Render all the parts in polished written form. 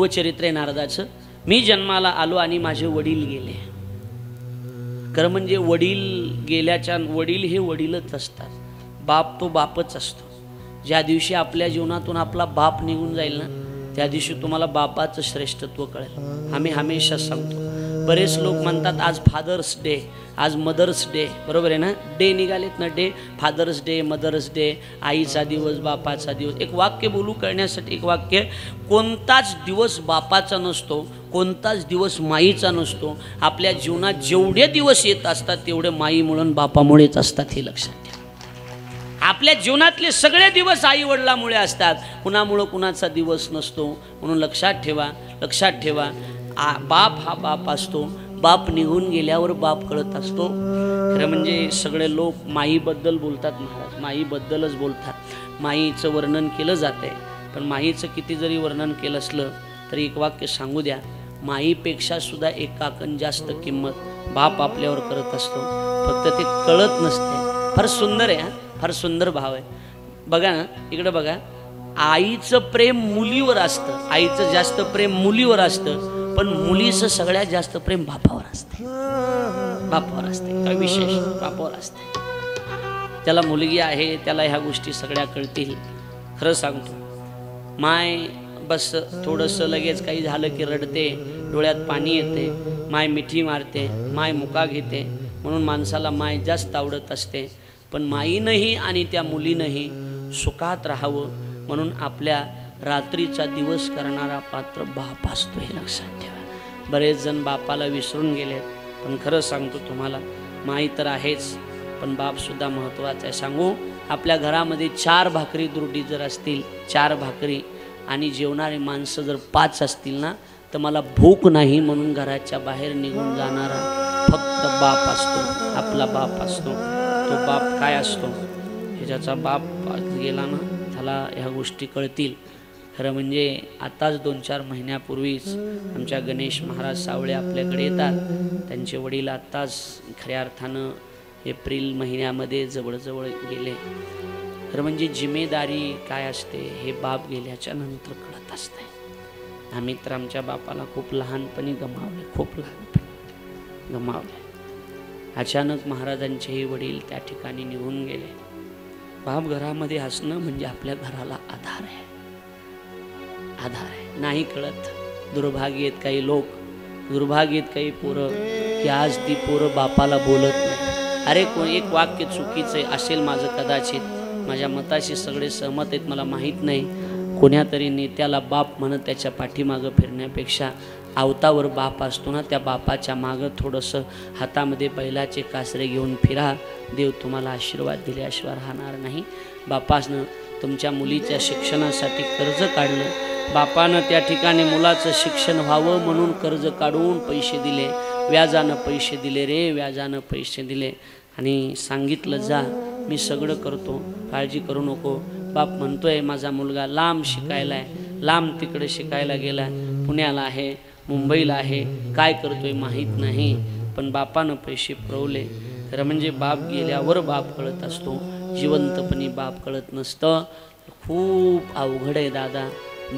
पूर्वचरित्र आहे नारदाचं. मी जन्माला आलो आणि माझे वडील गेले. खरं म्हणजे वडील गेल्याच्या वडील हे वडीलच असतात, बाप तो बापच असतो. ज्या दिवशी आपल्या जीवनातून आपला बाप निघून जाईल ना, त्या दिवशी तुम्हाला बापाचं श्रेष्ठत्व कळेल. आम्ही हमेशा सांगतो. बरेच लोक म्हणतात आज फादर्स डे, आज मदर्स डे, बरोबर आहे ना? डे निघालेत ना, day, Father's Day, Mother's Day, आईचा दिवस, बापाचा दिवस. एक वाक्य बोलू करण्यासाठी, एक वाक्य, कोणताच दिवस बापाचा नसतो, कोणताच दिवस माईचा नसतो. आपल्या जीवनात जेवढे दिवस येत असतात तेवढे माई म्हणून बापामुळेच असतात, हे लक्षात घ्या. आपल्या जीवनातले सगळे दिवस आई वडिलामुळे असतात, कुणामुळं कुणाचा दिवस नसतो. म्हणून लक्षात ठेवा, लक्षात ठेवा, बाप हा बाप असतो. बाप निघून गेल्यावर बाप कळत असतो. खरं म्हणजे सगळे लोक माईबद्दल बोलतात महाराज, माईबद्दलच बोलतात. माईचं वर्णन केलं जातं आहे, पण माईचं किती जरी वर्णन केलं असलं तरी एक वाक्य सांगू द्या, माईपेक्षा सुद्धा एकाकन जास्त किंमत बाप आपल्यावर करत असतो. फक्त ते कळत नसते. फार सुंदर आहे, फार सुंदर भाव आहे. बघा ना, इकडं बघा, आईचं प्रेम मुलीवर असतं, आईचं जास्त प्रेम मुलीवर असतं, पण मुलीचं सगळ्यात जास्त प्रेम बापावर असते. बापावर असते, काय विशेष, बापावर असते. त्याला मुलगी आहे, त्याला ह्या गोष्टी सगळ्या कळतील. खरं सांगतो, माय बस थोडंसं लगेच काही झालं की रडते, डोळ्यात पाणी येते, माय मिठी मारते, माय मुका घेते. म्हणून माणसाला माय जास्त आवडत असते. पण माईनंही आणि त्या मुलीनंही सुखात राहावं म्हणून आपल्या रात्रीचा दिवस करणारा पात्र बाप असतो, हे लक्षात ठेवा. बरेच जण बापाला विसरून गेले, पण खरं सांगतो तुम्हाला, माई तर आहेच, पण बापसुद्धा महत्त्वाचा आहे. सांगू, आपल्या घरामध्ये 4 भाकरी दुरडी जर असतील, 4 भाकरी, आणि जेवणारे माणसं जर 5 असतील ना, तर मला भूक नाही म्हणून घराच्या बाहेर निघून जाणारा फक्त बाप असतो, आपला बाप असतो. तो बाप काय असतो हे ज्याचा बाप गेला ना, त्याला ह्या गोष्टी कळतील. खरं म्हणजे आताच 2-4 महिन्यापूर्वीच आमच्या गणेश महाराज सावळे आपल्याकडे येतात. त्यांचे वडील आत्ताच खऱ्या अर्थानं एप्रिल महिन्यामध्ये जवळजवळ गेले. खरं म्हणजे जिम्मेदारी काय असते हे बाप गेल्याच्या नंतर कळत असते. आम्ही तर आमच्या बापाला खूप लहानपणी गमावले, खूप लहानपणी गमावले. अचानक महाराजांचेही वडील त्या ठिकाणी निघून गेले. बाप घरामध्ये असणं म्हणजे आपल्या घराला आधार आहे, आधार आहे. नाही कळत. दुर्भाग्य आहेत काही लोक, दुर्भाग्य आहेत काही पोरं की आज ती पोरं बापाला बोलत नाही. अरे एक वाक्य चुकीचं आहे असेल माझं, कदाचित माझ्या मताशी सगळे सहमत आहेत, मला माहीत नाही. कोण्यातरी नेत्याला बाप म्हणत त्याच्या पाठीमागं फिरण्यापेक्षा आवतावर बाप असतो ना, त्या बापाच्या मागं थोडंसं हातामध्ये बैलाचे कासरे घेऊन फिरा. देव तुम्हाला आशीर्वाद दिल्याशिवाय राहणार नाही. बापानं तुमच्या मुलीच्या शिक्षणासाठी कर्ज काढलं, बापानं त्या ठिकाणी मुलाचं शिक्षण व्हावं म्हणून कर्ज काढून पैसे दिले, व्याजानं पैसे दिले रे, व्याजानं पैसे दिले, आणि सांगितलं जा मी सगळं करतो, काळजी करू नको. बाप म्हणतोय माझा मुलगा लांब शिकायला आहे, लांब तिकडे शिकायला गेला, पुण्याला आहे, मुंबईला आहे, काय करतोय माहीत नाही, पण बापानं पैसे पुरवले. खरं म्हणजे बाप गेल्यावर बाप कळत असतो, जिवंतपणी बाप कळत नसतं. खूप अवघड आहे दादा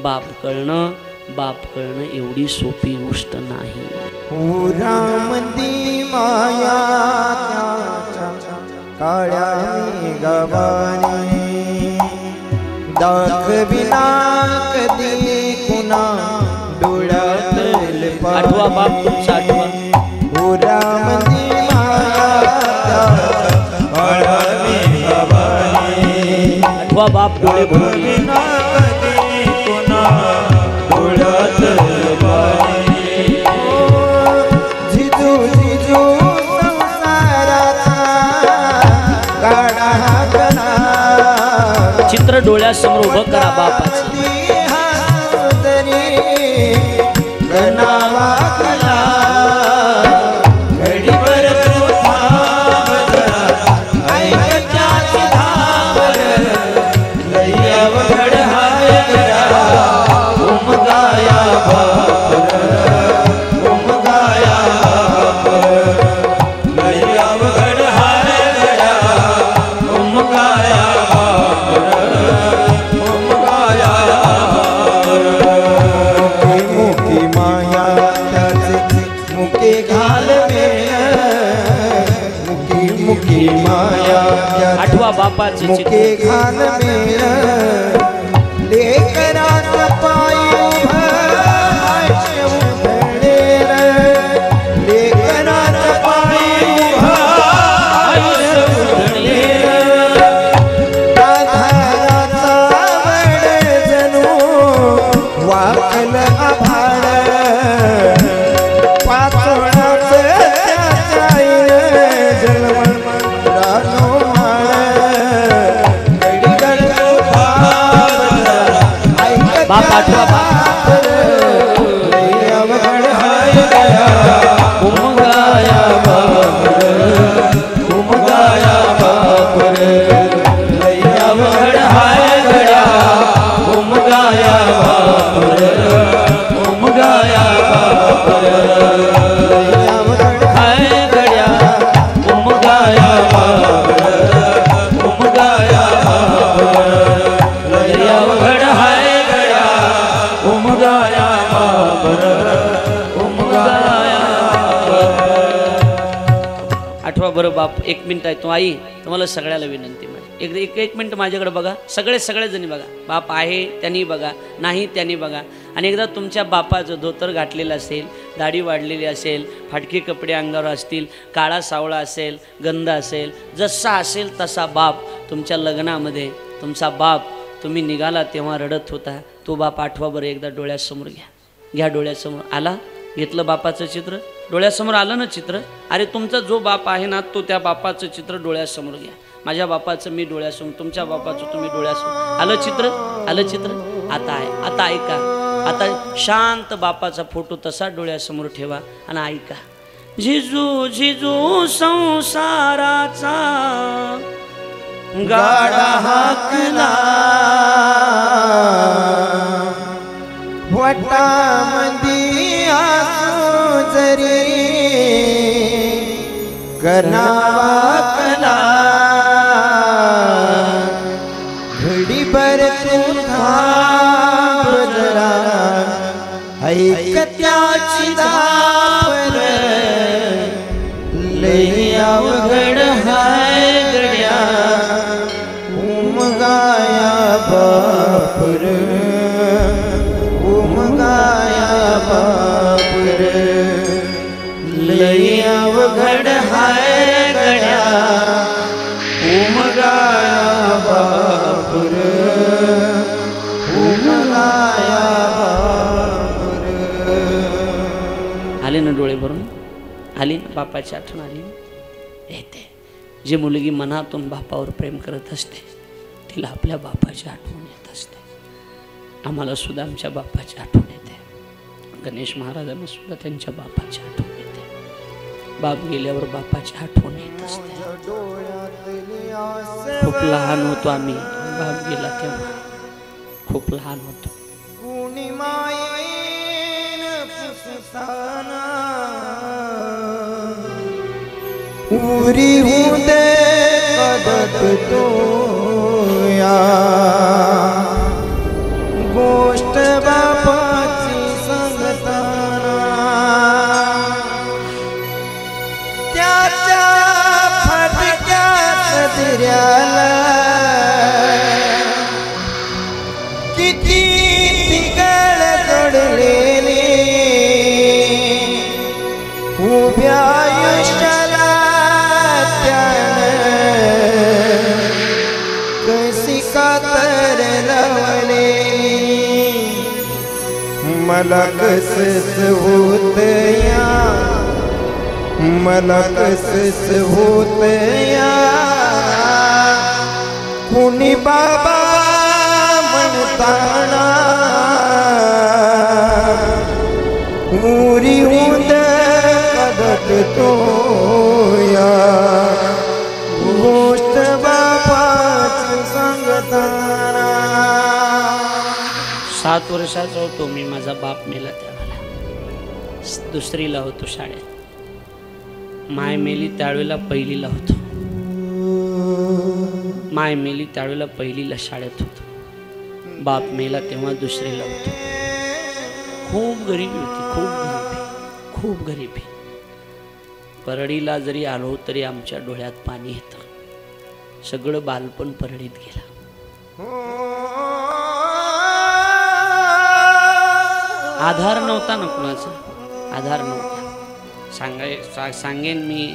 बाप कळणं. बाप कळणं एवढी सोपी गोष्ट नाही. माया काळ्या मेघवाणी दाखविना कधी कुणा डोळ्यात आठवा बाप तुमचा, आठवा. पुरामंदी माया काळ्या मेघवाणी आठवा बाप डोळे भरून चित्र डोळ्यासमोर उभं करा बापाचं. माया आठवा बापाचं मुके चित्र घाल मेळ लेकरात पायी उभं उधळेल लेकरात पायी राधाराचा वड जणू वाकल आभाळ पाचोळाचं त्याच्या जन्म रानो माळ बाप आठवा बाप अवघड हाय गया उमगाया उमगाया बापर अवघड हाय गड्या उमगाया बापर उमगाया बापर हाय गड्या उमगाया बापर उमगाया बापर अवघड हाय गड्या उमगाया बापर उमगाया आठवा बरं बाप एक मिनिट आहे तो आई तुम्हाला सगळ्याला विनंती माझी एक मिनिट माझ्याकडे बघा सगळे जणी बघा बाप आहे त्यांनी बघा नाही त्यांनी बघा आणि एकदा तुमच्या बापाचं धोतर घातलेलं असेल दाढी वाढलेली असेल फाटके कपडे अंगावर असतील काळा सावळा असेल गंध असेल जसा असेल तसा बाप तुमच्या लग्नामध्ये तुमचा बाप तुम्ही निघाला तेव्हा रडत होता तो बाप आठवा बरं एकदा डोळ्यासमोर घ्या डोळ्यासमोर आला घेतलं बापाचं चित्र डोळ्यासमोर आलं ना चित्र अरे तुमचा जो बाप आहे ना तो त्या बापाचं चित्र डोळ्यासमोर घ्या माझ्या बापाचं मी डोळ्यासमोर तुमच्या बापाचं तुम्ही डोळ्यासमोर आलं चित्र आता आहे आता ऐका आता शांत बापाचा फोटो तसा डोळ्यासमोर ठेवा आणि ऐका जिजू जिजू संसाराचा गाडा हाकला वटामंदी आसू जरी करणावा कला घडीभर तू थांब जरा ऐक त्याची दापर लई अवघड हाय गड्या उमगाया बापर उमगाया बापर लई अवघड हाय गड्या उमगाया बापर उमगाया बापर आले ना डोळे भरून आली ना बापाची आठवण आली येते जी मुलगी मनातून बापावर प्रेम करत असते तिला आपल्या बापाची आठवण येत असते आम्हाला सुद्धा आमच्या बापाची आठवण येते गणेश महाराजांना सुद्धा त्यांच्या बापाची आठवण येते बाप गेल्यावर बापाची आठवण येत असते खूप लहान होतो आम्ही बाप गेला तेव्हा खूप लहान होतो कुणी मायेन पुसताना उरी हुदे कदत तो या गोष्ट बापाची सांगताना त्याच्या फटक्या सदऱ्याला किती तिकड जोडलेले उभ्या आयुष्याला कशी कातर लावले मला कसच होत या मला कसच होत या कुणी बाबा म्हणताना उरी उद कदत तो या गोष्ट बापाची सांगताना 7 वर्षाचा होतो मी माझा बाप मेला त्यावेळेला दुसरीला होतो शाळेत माय मेली त्यावेळेला पहिलीला होतो माय मेली त्यावेळेला पहिलीला शाळेत होतो बाप मेला तेव्हा दुसरीला होतो खूप गरिबी होती खूप गरिबी परळीला जरी आलो तरी आमच्या डोळ्यात पाणी येतं. सगळं बालपण परळीत गेलं. आधार नव्हता ना कुणाचा, आधार नव्हता. सांगेन मी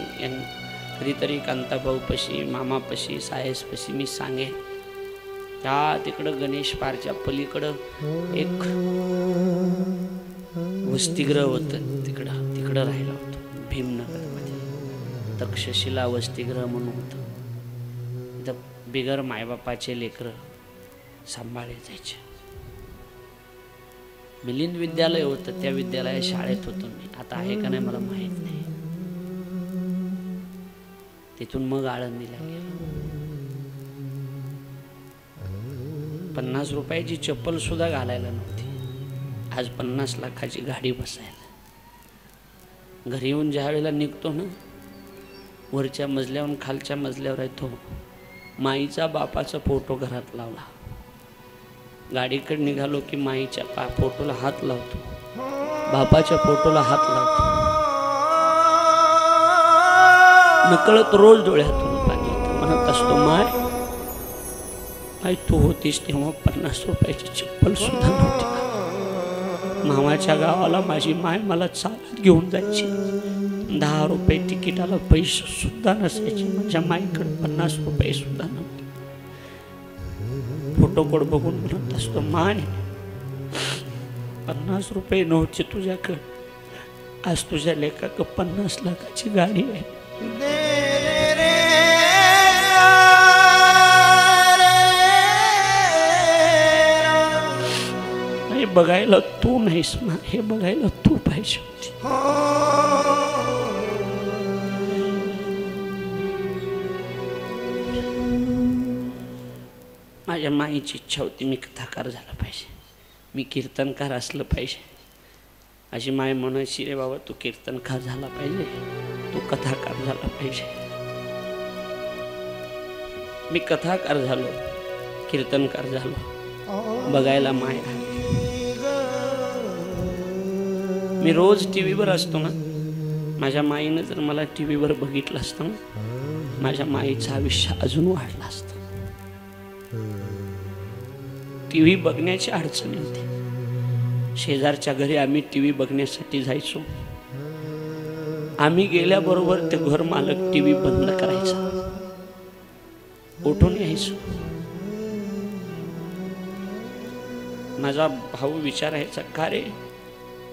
कधीतरी कांताभाऊपाशी, मामापाशी, सायसपाशी मी सांगेन. त्या तिकडं गणेश पारच्या पलीकडं एक वसतिगृह होतं. तिकडं राहिलं होतं भीमनगरमध्ये. तक्षशिला वसतिगृह म्हणून होतं. तिथं बिगर मायबापाचे लेकरं सांभाळले जायचे. मिलिंद विद्यालय होतं, त्या विद्यालयात शाळेत होतो मी. आता आहे का नाही मला माहीत नाही. तिथून मग आळंदीला गेलो. 50 रुपयाची चप्पल सुद्धा घालायला नव्हती. आज 50 लाखाची गाडी बसायला. घरी येऊन ज्या वेळेला निघतो ना, वरच्या मजल्यावरून खालच्या मजल्यावर येतो, माईचा बापाचा फोटो घरात लावला. गाडीकडे निघालो की माईच्या फोटोला हात लावतो, बापाच्या फोटोला हात लावतो. नकळत रोज डोळ्यातून पाणी येतं. म्हणत असतो, माय तू होतीस तेव्हा 50 रुपयाची चप्पल सुद्धा नव्हती. मामाच्या गावाला माझी माय मला चालत घेऊन जायची. 10 रुपये तिकिटाला पैसे सुद्धा नसायचे. माझ्या माईकडे 50 रुपये सुद्धा नव्हते. फोटोकडे बघून म्हणत असतो, माय 50 रुपये नव्हते तुझ्याकडे, आज तुझ्या लेकाक 50 लाखाची गाडी आहे. हे बघायला तू नाहीस ना, हे बघायला तू पाहिजे होती. माझ्या माईची इच्छा होती मी कथाकार झाला पाहिजे, मी कीर्तनकार असलं पाहिजे. माझी माय म्हणायची, रे बाबा तू कीर्तनकार झाला पाहिजे, तू कथाकार झाला पाहिजे. मी कथाकार झालो, कीर्तनकार झालो. बघायला माय आली. मी रोज टीव्हीवर असतो ना, माझ्या माईनं जर मला टीव्हीवर बघितलं असतं ना, माझ्या माईचं आयुष्य अजून वाढलं असतं. टीव्ही बघण्याची अडचण होती. शेजारच्या घरी आम्ही टीव्ही बघण्यासाठी जायचो. आम्ही गेल्याबरोबर ते घर मालक टीव्ही बंद करायचा, उठून यायचो. माझा भाऊ विचारायचा, का रे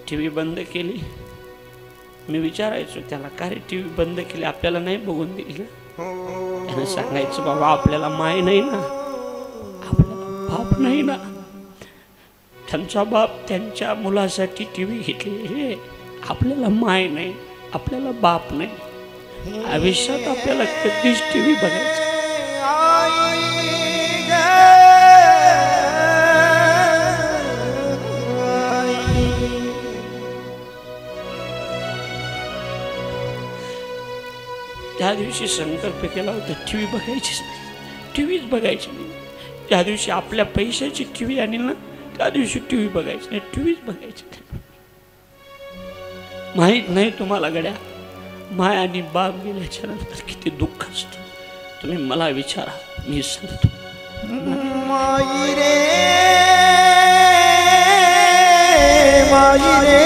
टीव्ही बंद केली? मी विचारायचो त्याला, का रे टीव्ही बंद केली, आपल्याला नाही बघून दिली? त्यानं सांगायचं, बाबा आपल्याला माय नाही ना, आपल्याला बाप नाही ना. त्यांचा बाप त्यांच्या मुलासाठी टीव्ही घेतली, आपल्याला माय नाही, आपल्याला बाप नाही. आयुष्यात आपल्याला कधीच टीव्ही बघायचा. त्या दिवशी संकल्प केला होता, टीव्ही बघायचीच नाही, टीव्हीच बघायची नाही. त्या दिवशी आपल्या पैशाची टीव्ही आणली ना, त्या दिवशी टीव्ही बघायची नाही, टीव्हीच बघायची नाही. माहीत नाही तुम्हाला गड्या, माय आणि बाप गेल्याच्या नंतर किती दुःख असतं. तुम्ही मला विचारा, मी सांगतो. माई रे माई रे,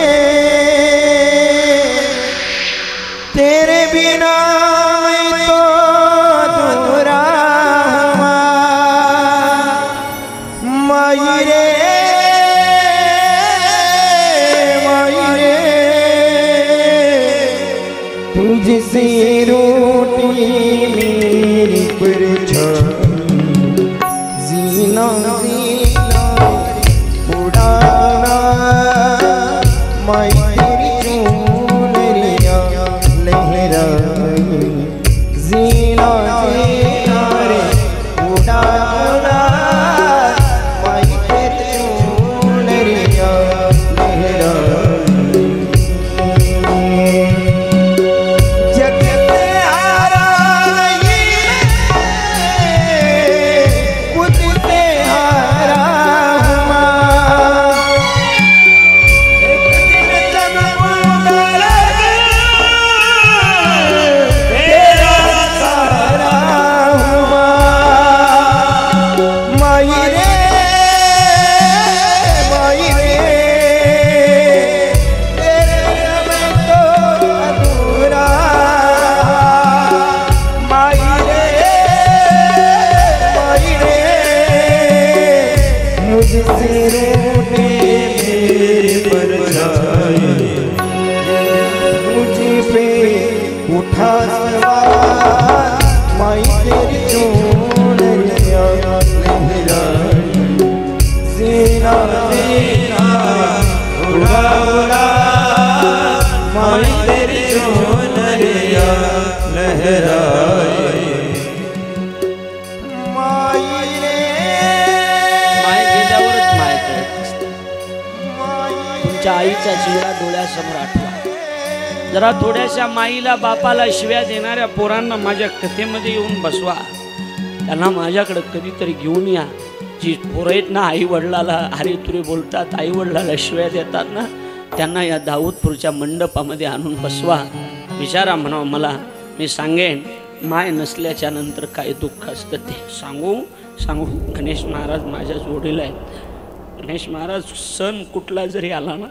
तेरे बिना मैं तो अधूरा हुआ. माई रे माई रे, तुझसे रोटी मेरी परछाई, जीना जीना उड़ाना. माई तेरी चुनरिया लहराई, जीना जीना रे उड़ाना. माई तेरी चुनरिया लहराई. जग तुमच्या आईचा चेहरा डोळ्यासमोर आठवा. जरा थोड्याशा माईला बापाला शिव्या देणाऱ्या पोरांना माझ्या कथेमध्ये येऊन बसवा. त्यांना माझ्याकडे कधीतरी घेऊन या. जी पोरं आहेत ना आई वडिलाला अरे तुरे बोलतात, आई वडिलाला शिव्या देतात ना, त्यांना या दाऊदपूरच्या मंडपामध्ये आणून बसवा. विचारा म्हणावं मला, मी सांगेन माय नसल्याच्या नंतर काय दुःख असतं ते सांगू. गणेश महाराज माझ्या जोडीला आहेत. गणेश महाराज सण कुठला जरी आला ना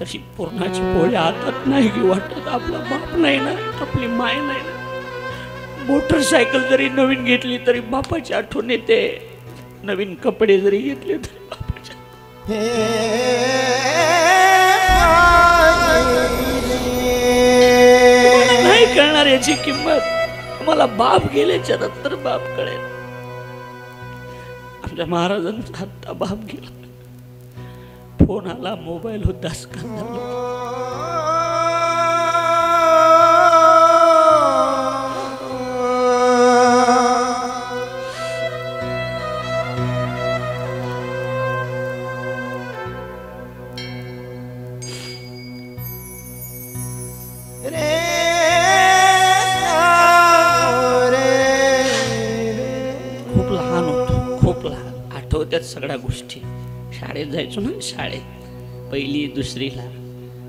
तशी पूर्णाची पोळी हातात नाही की वाटत आपला बाप नाही ना, आपली माय नाही ना. मोटरसायकल जरी नवीन घेतली तरी बापाची आठवण येते. नवीन कपडे जरी घेतले तरी बापाच्या. नाही कळणार याची किंमत. मला बाप गेल्याच्या नंतर बाप कळेल. आमच्या महाराजांचा आत्ता बाप गेला. फोन आला, मोबाईल होता, खूप लहान होतो, खूप लहान. आठवत्यात सगळ्या गोष्टी. शाळेत जायचो ना, शाळेत पहिली दुसरीला,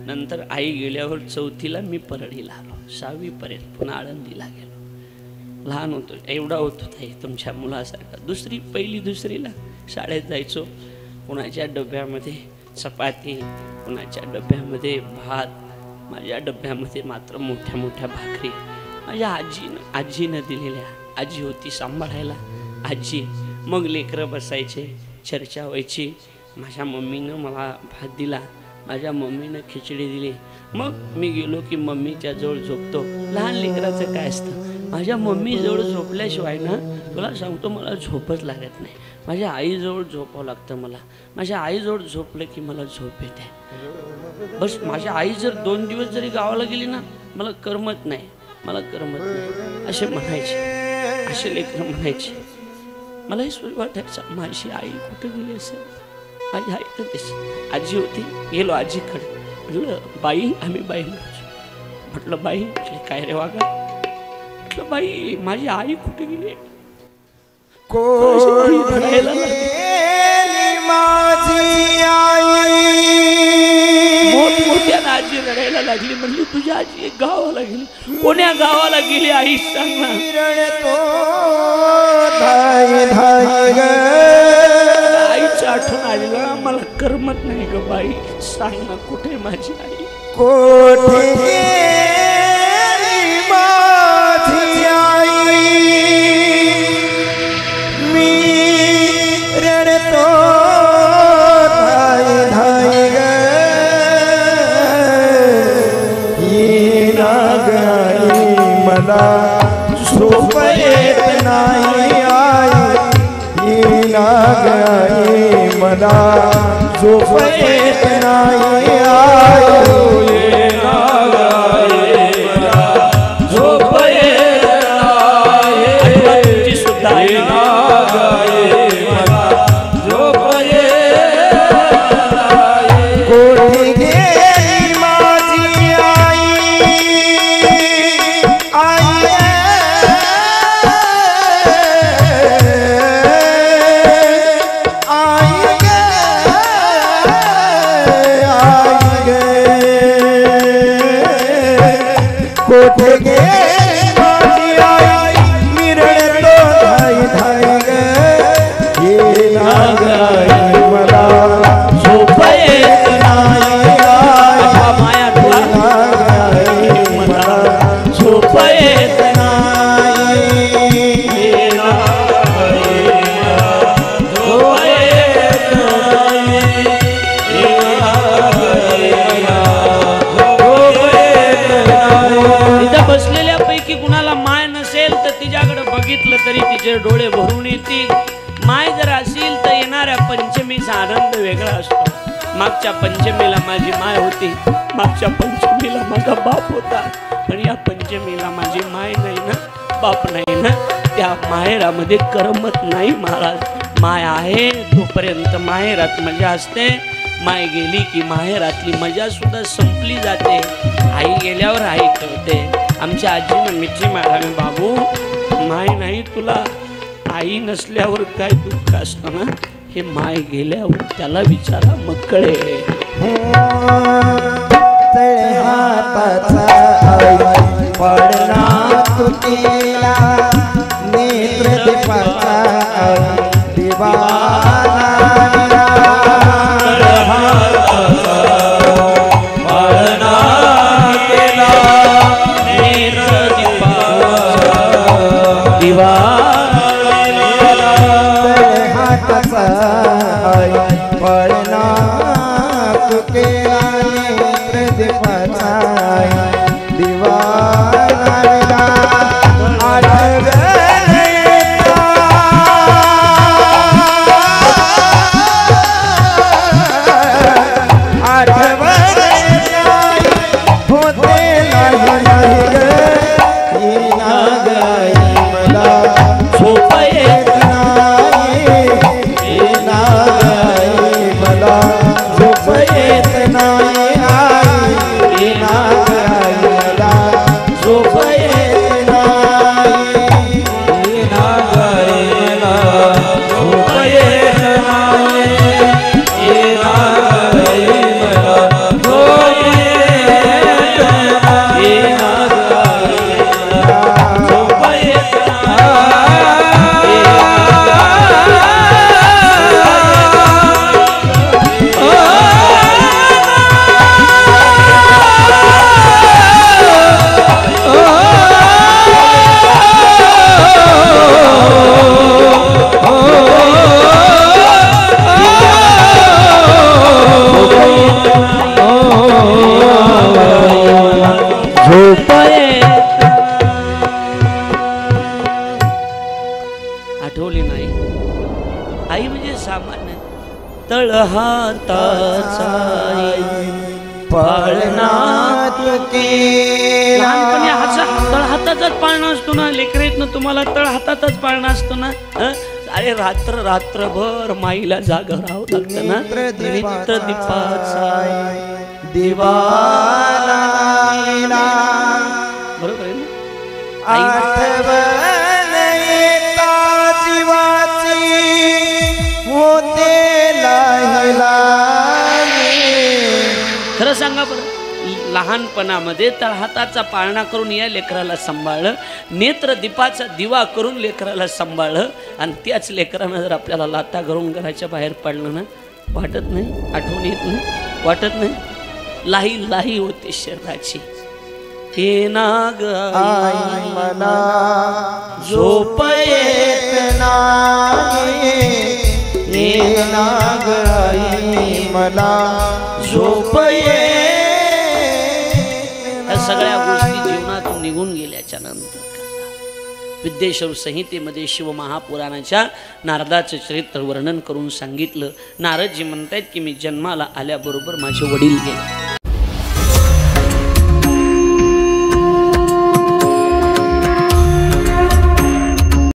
नंतर आई गेल्यावर चौथीला मी परळीला आलो. 6वी पर्यंत पुन्हा आळंदीला गेलो. लहान होतो, एवढा होतो ताई तुमच्या मुलासारखा. पहिली दुसरीला शाळेत जायचो. कुणाच्या डब्यामध्ये चपाती, कुणाच्या डब्यामध्ये भात, माझ्या डब्यामध्ये मात्र मोठ्या मोठ्या भाकरी. माझ्या आजीनं दिलेल्या. आजी होती सांभाळायला, आजी. मग लेकरं बसायचे, चर्चा व्हायची. माझ्या मम्मीनं मला भात दिला, माझ्या मम्मीनं खिचडी दिली. मग मी गेलो की मम्मीच्या जवळ झोपतो. लहान लेकराचं काय असतं, माझ्या मम्मीजवळ झोपल्याशिवाय ना तुला सांगतो मला झोपच लागत नाही. माझ्या आईजवळ झोपावं लागतं मला. माझ्या आईजवळ झोपलं की मला झोप येते. बस माझ्या आई जर 2 दिवस जरी गावाला गेली ना मला करमत नाही, मला करमत नाही असे म्हणायचे. असे लेकरं म्हणायचे. मलाही वाटायचं माझी आई कुठे गेली असेल. माझी आई तर दिसत. आजी होती, गेलो आजीकडे. म्हटलं बाई, आम्ही बाई म्हणायचो. म्हटलं बाई, काय रे वागा. म्हटलं बाई माझी आई कुठे गेली. रडायला आजी रडायला लागली. म्हणली तुझी आजी गावाला गेली. कोण्या गावाला गेली आई सांग ना. आईची आठवण आली ना, मला करमत नाही ग बाई. सांग ना कुठे माझी आई. कोठे गेली माझी आई, मी रडतो धाय धाय ग. येईना ग आई मला झोप येत नाही आई. येईना ग आई मला झोप येत नाही आई. येईना ग आई मला झोप येत नाही. सुद्धा येईना ग आई मला झोप येत नाही. कोठे गेली माझी आई, आई कोठे गेली माझी आई, मी रडतो धाय धाय ग. येईना ग आई मला झोप येत नाही आई. माया येईना ग आई मला झोप येत नाही. येईना ग आई मला झोप येत नाही. येईना ग आई मला झोप येत नाही. तिथं बसलेल्यापैकी कुणाला माय नसेल तर तिच्याकडे बघितलं तरी तिचे डोळे भरून येतील. माय जर असेल तर येणाऱ्या पंचमीचा आनंद वेगळा असतो. मागच्या पंचमीला माझी माय होती, मागच्या पंचमीला माझा बाप होता, पण या पंचमीला माझी माय नाही ना, बाप नाही ना. त्या माहेरामध्ये करमत नाही महाराज. माय आहे तोपर्यंत माहेरात मजा असते. माय गेली की माहेरातली मजा सुद्धा संपली जाते. आई गेल्यावर आई कळते. आमच्या आजीनं मिठी मारावी, बाबू माय नाही तुला आई नसल्यावर काय दुःख असतं ना, हे माय गेल्यावर त्याला विचारा मग कळे. हाताचा पडला तुटीला नेत्र दीपाचा दिवाला आठवली नाही. आई म्हणजे सामान्य तळ हाताचा पाळणा. लहानपणी तळ हाताचाच पाळणा असतो ना, लेकरेत ना तुम्हाला तळ हाताचाच पाळणा असतो ना. अरे रात्रभर माईला जाग राहावं लागतं ना. नेत्र दीपाचा दिवाला बरोबर आहे ना. आई खरं सांगा बरं, लहानपणामध्ये तळहाताचा पाळणा करून या लेकराला सांभाळलं, नेत्र दीपाचा दिवा करून लेकराला सांभाळलं, आणि त्याच लेकरानं जर आपल्याला लाता घरून घराच्या बाहेर पडलं ना, वाटत नाही, आठवण येत नाही, वाटत नाही. लाही लाही होते शरीराची. हे नाग मला झोप येत नाही, हे नाग मला झोप येत. या सगळ्या गोष्टी जीवनातून निघून गेल्याच्या नंतर विद्येश्वर संहितेमध्ये शिवमहापुराणाच्या नारदाचं चरित्र वर्णन करून सांगितलं. नारदजी म्हणतायत की मी जन्माला आल्याबरोबर माझे वडील गेले.